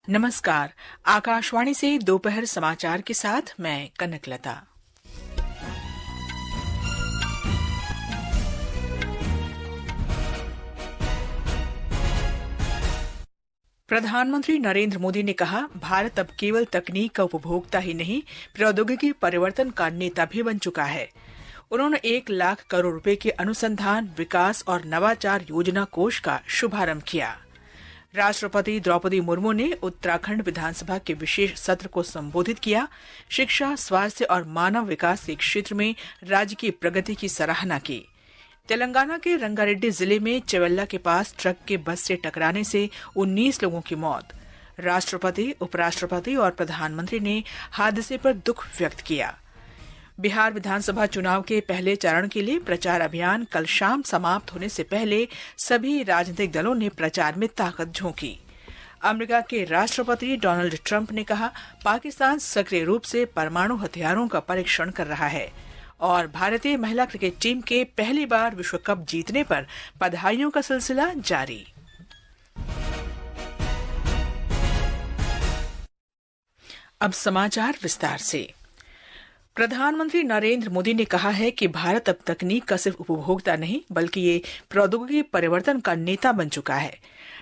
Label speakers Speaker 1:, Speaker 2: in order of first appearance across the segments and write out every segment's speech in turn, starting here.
Speaker 1: नमस्कार। आकाशवाणी से दोपहर समाचार के साथ मैं कनकलता। प्रधानमंत्री नरेंद्र मोदी ने कहा, भारत अब केवल तकनीक का उपभोक्ता ही नहीं, प्रौद्योगिकी परिवर्तन का नेता भी बन चुका है। उन्होंने 1 लाख करोड़ रुपए के अनुसंधान, विकास और नवाचार योजना कोष का शुभारंभ किया। राष्ट्रपति द्रौपदी मुर्मू ने उत्तराखंड विधानसभा के विशेष सत्र को संबोधित किया। शिक्षा, स्वास्थ्य और मानव विकास के क्षेत्र में राज्य की प्रगति की सराहना की। तेलंगाना के रंगारेड्डी जिले में चेवेल्ला के पास ट्रक के बस से टकराने से 19 लोगों की मौत। राष्ट्रपति, उपराष्ट्रपति और प्रधानमंत्री ने हादसे पर दुख व्यक्त किया। बिहार विधानसभा चुनाव के पहले चरण के लिए प्रचार अभियान कल शाम समाप्त होने से पहले सभी राजनीतिक दलों ने प्रचार में ताकत झोंकी। अमेरिका के राष्ट्रपति डोनाल्ड ट्रंप ने कहा, पाकिस्तान सक्रिय रूप से परमाणु हथियारों का परीक्षण कर रहा है और भारतीय महिला क्रिकेट टीम के पहली बार विश्व कप जीतने पर बधाइयों का सिलसिला जारी। अब समाचार विस्तार से। प्रधानमंत्री नरेंद्र मोदी ने कहा है कि भारत अब तकनीक का सिर्फ उपभोक्ता नहीं, बल्कि ये प्रौद्योगिकी परिवर्तन का नेता बन चुका है।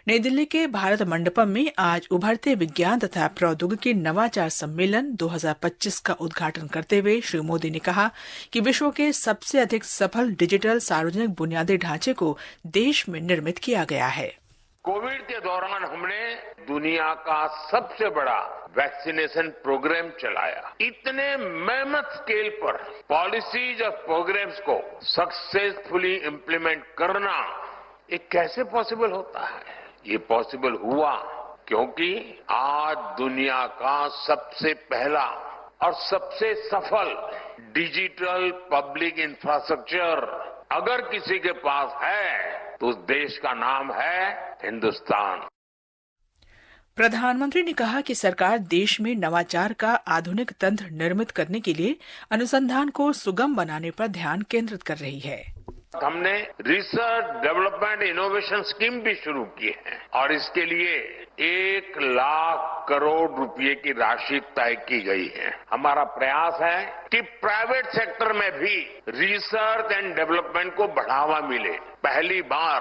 Speaker 1: नई दिल्ली के भारत मंडपम में आज उभरते विज्ञान तथा प्रौद्योगिकी नवाचार सम्मेलन 2025 का उद्घाटन करते हुए श्री मोदी ने कहा कि विश्व के सबसे अधिक सफल डिजिटल सार्वजनिक बुनियादी ढांचे को देश में निर्मित किया गया है।
Speaker 2: कोविड के दौरान हमने दुनिया का सबसे बड़ा वैक्सीनेशन प्रोग्राम चलाया। इतने मेहनत स्केल पर पॉलिसीज और प्रोग्राम्स को सक्सेसफुली इम्प्लीमेंट करना ये कैसे पॉसिबल होता है? ये पॉसिबल हुआ क्योंकि आज दुनिया का सबसे पहला और सबसे सफल डिजिटल पब्लिक इंफ्रास्ट्रक्चर अगर किसी के पास है तो उस देश का नाम है हिंदुस्तान।
Speaker 1: प्रधानमंत्री ने कहा कि सरकार देश में नवाचार का आधुनिक तंत्र निर्मित करने के लिए अनुसंधान को सुगम बनाने पर ध्यान केंद्रित कर रही है।
Speaker 2: हमने रिसर्च डेवलपमेंट इनोवेशन स्कीम भी शुरू की है और इसके लिए 1 लाख करोड़ रुपए की राशि तय की गई है। हमारा प्रयास है कि प्राइवेट सेक्टर में भी रिसर्च एंड डेवलपमेंट को बढ़ावा मिले। पहली बार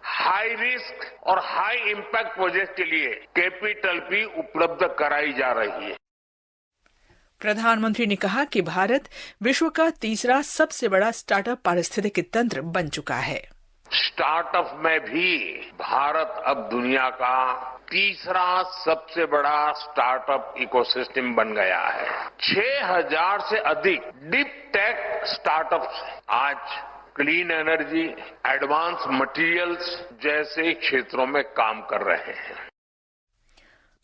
Speaker 2: हाई रिस्क और हाई इम्पैक्ट प्रोजेक्ट के लिए कैपिटल भी उपलब्ध कराई जा रही है।
Speaker 1: प्रधानमंत्री ने कहा कि भारत विश्व का तीसरा सबसे बड़ा स्टार्टअप पारिस्थितिकी तंत्र बन चुका है।
Speaker 2: स्टार्टअप में भी भारत अब दुनिया का तीसरा सबसे बड़ा स्टार्टअप इकोसिस्टम बन गया है। 6000 से अधिक डीप टेक स्टार्टअप्स आज क्लीन एनर्जी, एडवांस मटेरियल्स जैसे क्षेत्रों में काम कर रहे हैं।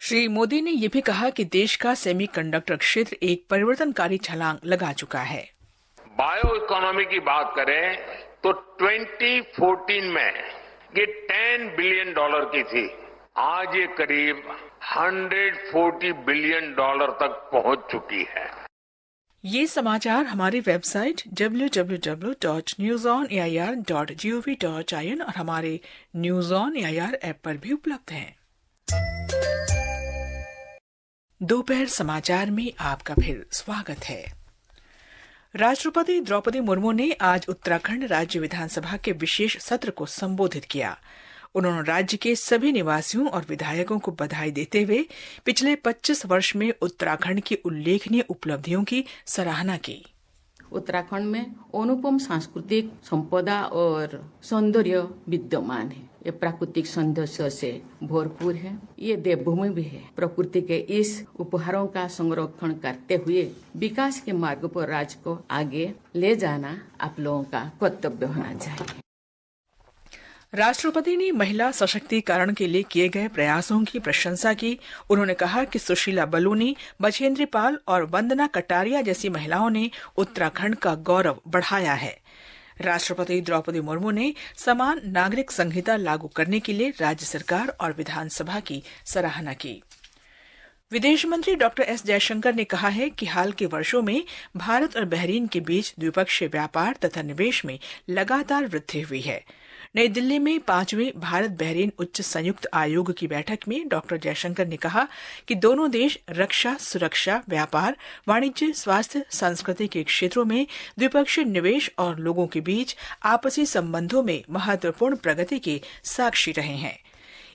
Speaker 1: श्री मोदी ने यह भी कहा कि देश का सेमीकंडक्टर क्षेत्र एक परिवर्तनकारी छलांग लगा चुका है।
Speaker 2: बायो इकोनॉमी की बात करें तो 2014 में ये $10 बिलियन की थी। आज ये करीब $140 बिलियन तक पहुंच चुकी है।
Speaker 1: ये समाचार हमारी वेबसाइट www.newsonair.gov.in और हमारे न्यूज ऑन एआईआर ऐप पर भी उपलब्ध हैं। दोपहर समाचार में आपका फिर स्वागत है। राष्ट्रपति द्रौपदी मुर्मू ने आज उत्तराखंड राज्य विधानसभा के विशेष सत्र को संबोधित किया। उन्होंने राज्य के सभी निवासियों और विधायकों को बधाई देते हुए पिछले 25 वर्ष में उत्तराखंड की उल्लेखनीय उपलब्धियों की सराहना की।
Speaker 3: उत्तराखंड में अनुपम सांस्कृतिक संपदा और सौंदर्य विद्यमान है। ये प्राकृतिक सौंदर्य से भरपूर है। ये देवभूमि भी है। प्रकृति के इस उपहारों का संरक्षण करते हुए विकास के मार्ग पर राज्य को आगे ले जाना आप लोगों का कर्तव्य होना चाहिए।
Speaker 1: राष्ट्रपति ने महिला सशक्तिकरण के लिए किए गए प्रयासों की प्रशंसा की। उन्होंने कहा कि सुशीला बलूनी, बछेंद्री पाल और वंदना कटारिया जैसी महिलाओं ने उत्तराखंड का गौरव बढ़ाया है। राष्ट्रपति द्रौपदी मुर्मू ने समान नागरिक संहिता लागू करने के लिए राज्य सरकार और विधानसभा की सराहना की। विदेश मंत्री डॉक्टर एस जयशंकर ने कहा है कि हाल के वर्षों में भारत और बहरीन के बीच द्विपक्षीय व्यापार तथा निवेश में लगातार वृद्धि हुई है। नई दिल्ली में 5वें भारत बहरीन उच्च संयुक्त आयोग की बैठक में डॉक्टर जयशंकर ने कहा कि दोनों देश रक्षा, सुरक्षा, व्यापार, वाणिज्य, स्वास्थ्य, संस्कृति के क्षेत्रों में द्विपक्षीय निवेश और लोगों के बीच आपसी संबंधों में महत्वपूर्ण प्रगति के साक्षी रहे हैं।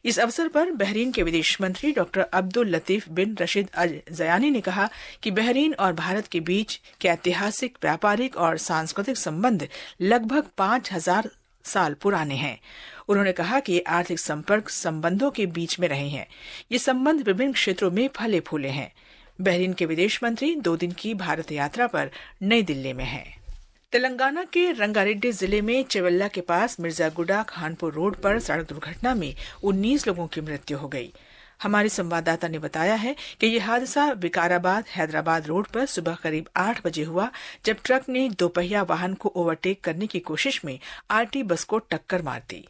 Speaker 1: इस अवसर पर बहरीन के विदेश मंत्री डॉक्टर अब्दुल लतीफ बिन रशीद अल ज़यानी ने कहा कि बहरीन और भारत के बीच के ऐतिहासिक, व्यापारिक और सांस्कृतिक संबंध लगभग 5000 साल पुराने हैं। उन्होंने कहा कि ये आर्थिक संपर्क संबंधों के बीच में रहे हैं। ये संबंध विभिन्न क्षेत्रों में फले फूले हैं। बहरीन के विदेश मंत्री 2 दिन की भारत यात्रा पर नई दिल्ली में हैं। तेलंगाना के रंगारेड्डी जिले में चेवल्ला के पास मिर्जागुडा खानपुर रोड पर सड़क दुर्घटना में 19 लोगों की मृत्यु हो गई। हमारे संवाददाता ने बताया है कि यह हादसा विकाराबाद हैदराबाद रोड पर सुबह करीब 8 बजे हुआ, जब ट्रक ने दोपहिया वाहन को ओवरटेक करने की कोशिश में आरटी बस को टक्कर मार दी।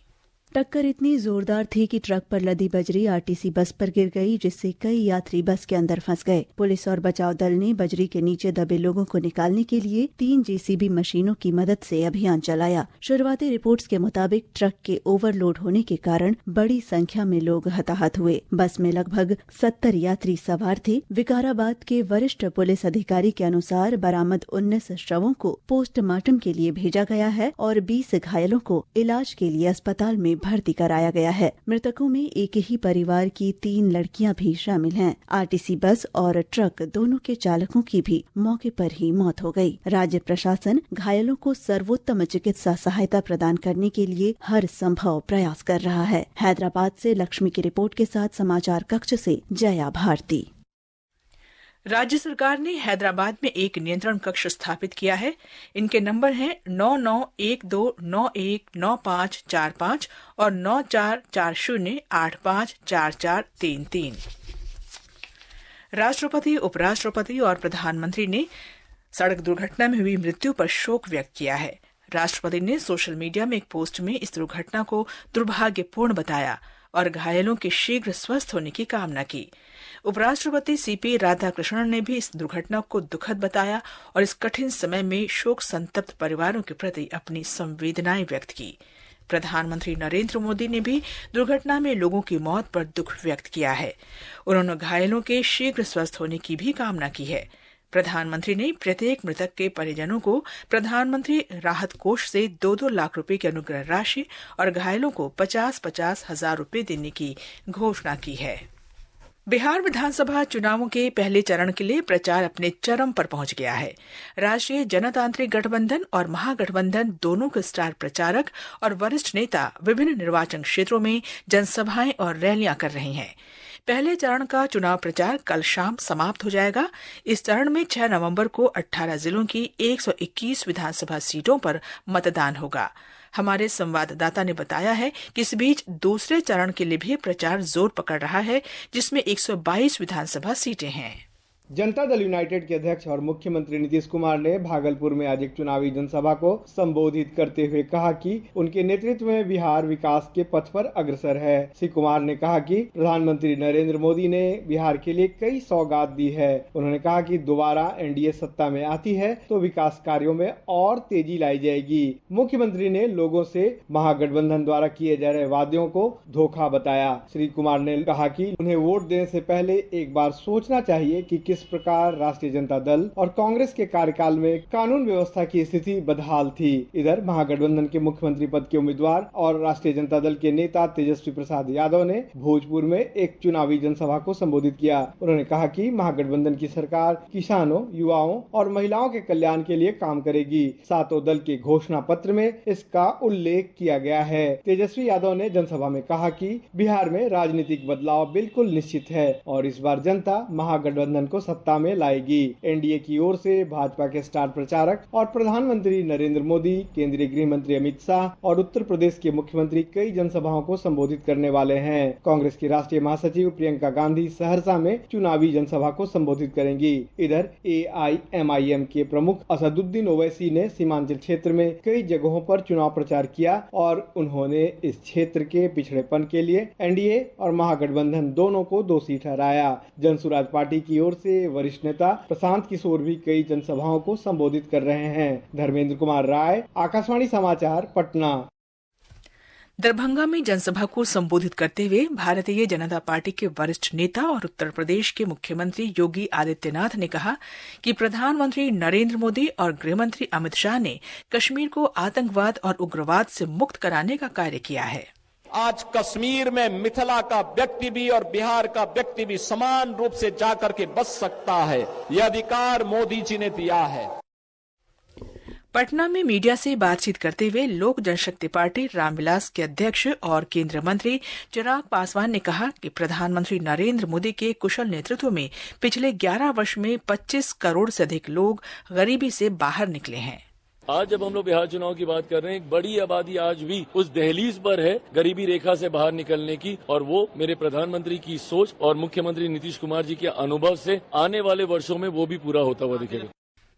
Speaker 4: टक्कर इतनी जोरदार थी कि ट्रक पर लदी बजरी आरटीसी बस पर गिर गई, जिससे कई यात्री बस के अंदर फंस गए। पुलिस और बचाव दल ने बजरी के नीचे दबे लोगों को निकालने के लिए 3 जेसीबी मशीनों की मदद से अभियान चलाया। शुरुआती रिपोर्ट्स के मुताबिक ट्रक के ओवरलोड होने के कारण बड़ी संख्या में लोग हताहत हुए। बस में लगभग 70 यात्री सवार थे। विकाराबाद के वरिष्ठ पुलिस अधिकारी के अनुसार बरामद 19 शवों को पोस्टमार्टम के लिए भेजा गया है और 20 घायलों को इलाज के लिए अस्पताल में भर्ती कराया गया है। मृतकों में एक ही परिवार की 3 लड़कियां भी शामिल हैं। आरटीसी बस और ट्रक दोनों के चालकों की भी मौके पर ही मौत हो गई। राज्य प्रशासन घायलों को सर्वोत्तम चिकित्सा सहायता प्रदान करने के लिए हर संभव प्रयास कर रहा है। हैदराबाद से लक्ष्मी की रिपोर्ट के साथ समाचार कक्ष से जया भारती।
Speaker 1: राज्य सरकार ने हैदराबाद में एक नियंत्रण कक्ष स्थापित किया है। इनके नंबर हैं 9912919545 और 9440854433। राष्ट्रपति, उपराष्ट्रपति और प्रधानमंत्री ने सड़क दुर्घटना में हुई मृत्यु पर शोक व्यक्त किया है। राष्ट्रपति ने सोशल मीडिया में एक पोस्ट में इस दुर्घटना को दुर्भाग्यपूर्ण बताया और घायलों के शीघ्र स्वस्थ होने की कामना की। उपराष्ट्रपति सीपी राधाकृष्णन ने भी इस दुर्घटना को दुखद बताया और इस कठिन समय में शोक संतप्त परिवारों के प्रति अपनी संवेदनाएं व्यक्त की। प्रधानमंत्री नरेंद्र मोदी ने भी दुर्घटना में लोगों की मौत पर दुख व्यक्त किया है। उन्होंने घायलों के शीघ्र स्वस्थ होने की भी कामना की है। प्रधानमंत्री ने प्रत्येक मृतक के परिजनों को प्रधानमंत्री राहत कोष से 2-2 लाख रुपए की अनुग्रह राशि और घायलों को 50-50 हजार रुपए देने की घोषणा की है। बिहार विधानसभा चुनावों के पहले चरण के लिए प्रचार अपने चरम पर पहुंच गया है। राष्ट्रीय जनतांत्रिक गठबंधन और महागठबंधन दोनों के स्टार प्रचारक और वरिष्ठ नेता विभिन्न निर्वाचन क्षेत्रों में जनसभाएं और रैलियां कर रहे हैं। पहले चरण का चुनाव प्रचार कल शाम समाप्त हो जाएगा। इस चरण में 6 नवंबर को 18 जिलों की 121 विधानसभा सीटों पर मतदान होगा। हमारे संवाददाता ने बताया है कि इस बीच दूसरे चरण के लिए भी प्रचार जोर पकड़ रहा है, जिसमें 122 विधानसभा सीटें हैं।
Speaker 5: जनता दल यूनाइटेड के अध्यक्ष और मुख्यमंत्री नीतीश कुमार ने भागलपुर में आज एक चुनावी जनसभा को संबोधित करते हुए कहा कि उनके नेतृत्व में बिहार विकास के पथ पर अग्रसर है। श्री कुमार ने कहा कि प्रधानमंत्री नरेंद्र मोदी ने बिहार के लिए कई सौगात दी है। उन्होंने कहा कि दोबारा एनडीए सत्ता में आती है तो विकास कार्यों में और तेजी लाई जाएगी। मुख्यमंत्री ने लोगों से महागठबंधन द्वारा किए जा रहे वादों को धोखा बताया। श्री कुमार ने कहा कि उन्हें वोट देने से पहले एक बार सोचना चाहिए कि किस प्रकार राष्ट्रीय जनता दल और कांग्रेस के कार्यकाल में कानून व्यवस्था की स्थिति बदहाल थी। इधर महागठबंधन के मुख्यमंत्री पद के उम्मीदवार और राष्ट्रीय जनता दल के नेता तेजस्वी प्रसाद यादव ने भोजपुर में एक चुनावी जनसभा को संबोधित किया। उन्होंने कहा कि महागठबंधन की सरकार किसानों, युवाओं और महिलाओं के कल्याण के लिए काम करेगी। सातों दल के घोषणा पत्र में इसका उल्लेख किया गया है। तेजस्वी यादव ने जनसभा में कहा कि बिहार में राजनीतिक बदलाव बिल्कुल निश्चित है और इस बार जनता महागठबंधन को सत्ता में लाएगी। एनडीए की ओर से भाजपा के स्टार प्रचारक और प्रधानमंत्री नरेंद्र मोदी, केंद्रीय गृह मंत्री अमित शाह और उत्तर प्रदेश के मुख्यमंत्री कई जनसभाओं को संबोधित करने वाले हैं। कांग्रेस की राष्ट्रीय महासचिव प्रियंका गांधी सहरसा में चुनावी जनसभा को संबोधित करेंगी। इधर AIMIM के प्रमुख असदुद्दीन ओवैसी ने सीमांचल क्षेत्र में कई जगहों पर चुनाव प्रचार किया और उन्होंने इस क्षेत्र के पिछड़ेपन के लिए एनडीए और महागठबंधन दोनों को दोषी ठहराया। जनसुराज पार्टी की ओर से वरिष्ठ नेता प्रशांत किशोर भी कई जनसभाओं को संबोधित कर रहे हैं। धर्मेंद्र कुमार राय, आकाशवाणी समाचार, पटना।
Speaker 1: दरभंगा में जनसभा को संबोधित करते हुए भारतीय जनता पार्टी के वरिष्ठ नेता और उत्तर प्रदेश के मुख्यमंत्री योगी आदित्यनाथ ने कहा कि प्रधानमंत्री नरेंद्र मोदी और गृहमंत्री अमित शाह ने कश्मीर को आतंकवाद और उग्रवाद से मुक्त कराने का कार्य किया है।
Speaker 6: आज कश्मीर में मिथिला का व्यक्ति भी और बिहार का व्यक्ति भी समान रूप से जाकर के बस सकता है। यह अधिकार मोदी जी ने दिया है।
Speaker 1: पटना में मीडिया से बातचीत करते हुए लोक जनशक्ति पार्टी रामविलास के अध्यक्ष और केंद्रीय मंत्री चिराग पासवान ने कहा कि प्रधानमंत्री नरेंद्र मोदी के कुशल नेतृत्व में पिछले 11 वर्ष में 25 करोड़ से अधिक लोग गरीबी से बाहर निकले हैं।
Speaker 7: आज जब हम लोग बिहार चुनाव की बात कर रहे हैं, एक बड़ी आबादी आज भी उस दहलीज पर है गरीबी रेखा से बाहर निकलने की, और वो मेरे प्रधानमंत्री की सोच और मुख्यमंत्री नीतीश कुमार जी के अनुभव से आने वाले वर्षों में वो भी पूरा होता हुआ दिखेगा।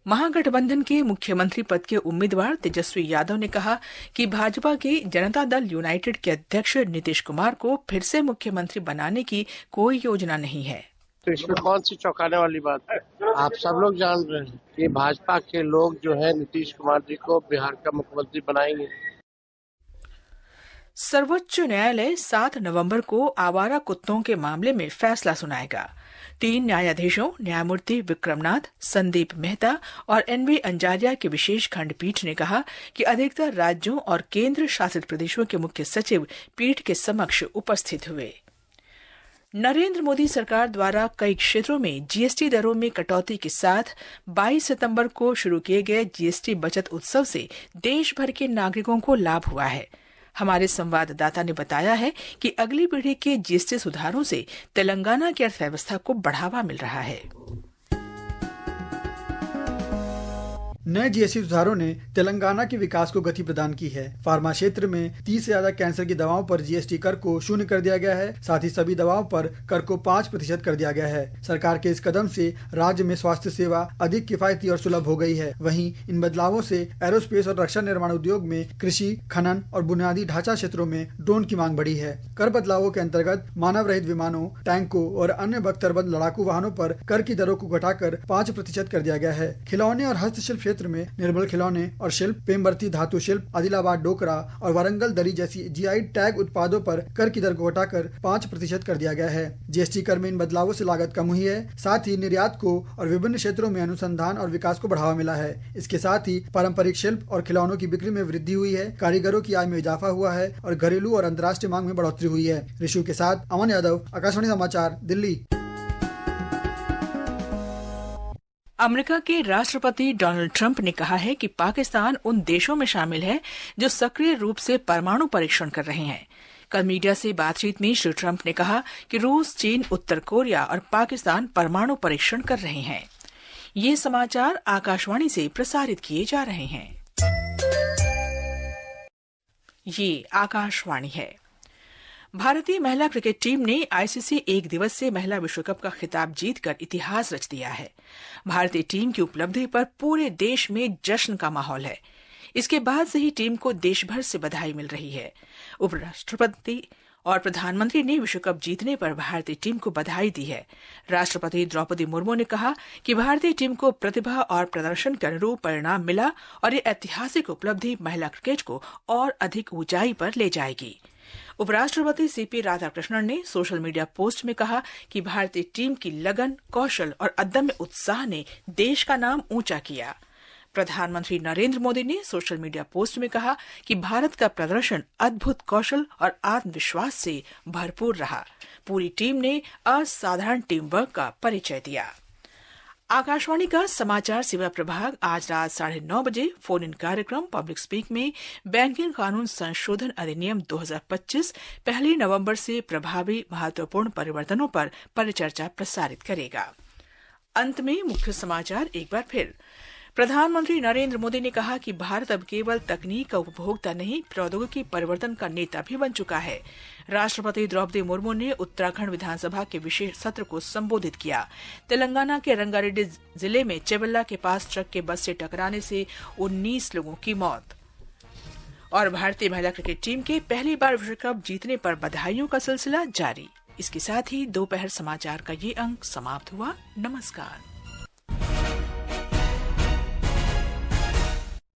Speaker 1: महागठबंधन के मुख्यमंत्री पद के उम्मीदवार तेजस्वी यादव ने कहा कि भाजपा के जनता दल यूनाइटेड के अध्यक्ष नीतीश कुमार को फिर से मुख्यमंत्री बनाने की कोई योजना नहीं है।
Speaker 8: तो इसमें कौन सी चौंकाने वाली बात है? आप सब लोग जान रहे हैं कि भाजपा के लोग जो है नीतीश कुमार जी को बिहार का मुख्यमंत्री बनाएंगे।
Speaker 1: सर्वोच्च न्यायालय 7 नवंबर को आवारा कुत्तों के मामले में फैसला सुनाएगा। 3 न्यायाधीशों न्यायमूर्ति विक्रमनाथ, संदीप मेहता और एनवी अंजारिया की विशेष खंडपीठ ने कहा कि अधिकतर राज्यों और केंद्र शासित प्रदेशों के मुख्य सचिव पीठ के समक्ष उपस्थित हुए। नरेंद्र मोदी सरकार द्वारा कई क्षेत्रों में जीएसटी दरों में कटौती के साथ 22 सितंबर को शुरू किए गए जीएसटी बचत उत्सव से देश भर के नागरिकों को लाभ हुआ है। हमारे संवाददाता ने बताया है कि अगली पीढ़ी के जीएसटी सुधारों से तेलंगाना की अर्थव्यवस्था को बढ़ावा मिल रहा है।
Speaker 9: नए जीएसटी सुधारों ने तेलंगाना के विकास को गति प्रदान की है। फार्मा क्षेत्र में 30 से ज्यादा कैंसर की दवाओं पर जीएसटी कर को शून्य कर दिया गया है। साथ ही सभी दवाओं पर कर को 5% कर दिया गया है। सरकार के इस कदम से राज्य में स्वास्थ्य सेवा अधिक किफायती और सुलभ हो गई है। वहीं इन बदलावों से एरोस्पेस और रक्षा निर्माण उद्योग में, कृषि, खनन और बुनियादी ढांचा क्षेत्रों में ड्रोन की मांग बढ़ी है। कर बदलावों के अंतर्गत मानव रहित विमानों, टैंकों और अन्य बख्तरबंद लड़ाकू वाहनों पर कर की दरों को घटाकर 5% कर दिया गया है। खिलौने और हस्तशिल्प क्षेत्र में निर्मल खिलौने और शिल्प, पेमबर्ती धातु शिल्प, आदिलाबाद डोकरा और वारंगल दरी जैसी जीआई टैग उत्पादों पर कर की दर को घटाकर 5% कर दिया गया है। जीएसटी कर में इन बदलावों से लागत कम हुई है। साथ ही निर्यात को और विभिन्न क्षेत्रों में अनुसंधान और विकास को बढ़ावा मिला है। इसके साथ ही पारंपरिक शिल्प और खिलौनों की बिक्री में वृद्धि हुई है, कारीगरों की आय में इजाफा हुआ है और घरेलू और अंतर्राष्ट्रीय मांग में बढ़ोतरी हुई है। ऋषु के साथ अमन यादव, आकाशवाणी समाचार, दिल्ली।
Speaker 1: अमेरिका के राष्ट्रपति डोनाल्ड ट्रंप ने कहा है कि पाकिस्तान उन देशों में शामिल है जो सक्रिय रूप से परमाणु परीक्षण कर रहे हैं। कल मीडिया से बातचीत में श्री ट्रंप ने कहा कि रूस, चीन, उत्तर कोरिया और पाकिस्तान परमाणु परीक्षण कर रहे हैं। ये समाचार आकाशवाणी से प्रसारित किए जा रहे हैं। ये आकाशवाणी है। भारतीय महिला क्रिकेट टीम ने आईसीसी एक दिवसीय महिला विश्व कप का खिताब जीतकर इतिहास रच दिया है। भारतीय टीम की उपलब्धि पर पूरे देश में जश्न का माहौल है। इसके बाद से ही टीम को देश भर से बधाई मिल रही है। उपराष्ट्रपति और प्रधानमंत्री ने विश्व कप जीतने पर भारतीय टीम को बधाई दी है। राष्ट्रपति द्रौपदी मुर्मू ने कहा कि भारतीय टीम को प्रतिभा और प्रदर्शन के अनुरूप परिणाम मिला और ये ऐतिहासिक उपलब्धि महिला क्रिकेट को और अधिक ऊंचाई पर ले जाएगी। उपराष्ट्रपति सीपी राधाकृष्णन ने सोशल मीडिया पोस्ट में कहा कि भारतीय टीम की लगन, कौशल और अदम्य उत्साह ने देश का नाम ऊंचा किया। प्रधानमंत्री नरेंद्र मोदी ने सोशल मीडिया पोस्ट में कहा कि भारत का प्रदर्शन अद्भुत कौशल और आत्मविश्वास से भरपूर रहा। पूरी टीम ने असाधारण टीम वर्क का परिचय दिया। आकाशवाणी का समाचार सेवा प्रभाग आज रात 9:30 बजे फोन इन कार्यक्रम पब्लिक स्पीक में बैंकिंग कानून संशोधन अधिनियम 2025 1 नवंबर से प्रभावी महत्वपूर्ण परिवर्तनों पर परिचर्चा प्रसारित करेगा। अंत में मुख्य समाचार एक बार फिर। प्रधानमंत्री नरेंद्र मोदी ने कहा कि भारत अब केवल तकनीक का उपभोक्ता नहीं, प्रौद्योगिकी परिवर्तन का नेता भी बन चुका है। राष्ट्रपति द्रौपदी मुर्मू ने उत्तराखंड विधानसभा के विशेष सत्र को संबोधित किया। तेलंगाना के रंगारेड्डी जिले में चेवल्ला के पास ट्रक के बस से टकराने से 19 लोगों की मौत। और भारतीय महिला क्रिकेट टीम के पहली बार विश्व कप जीतने पर बधाइयों का सिलसिला जारी। इसके साथ ही दोपहर समाचार का ये अंक समाप्त हुआ। नमस्कार।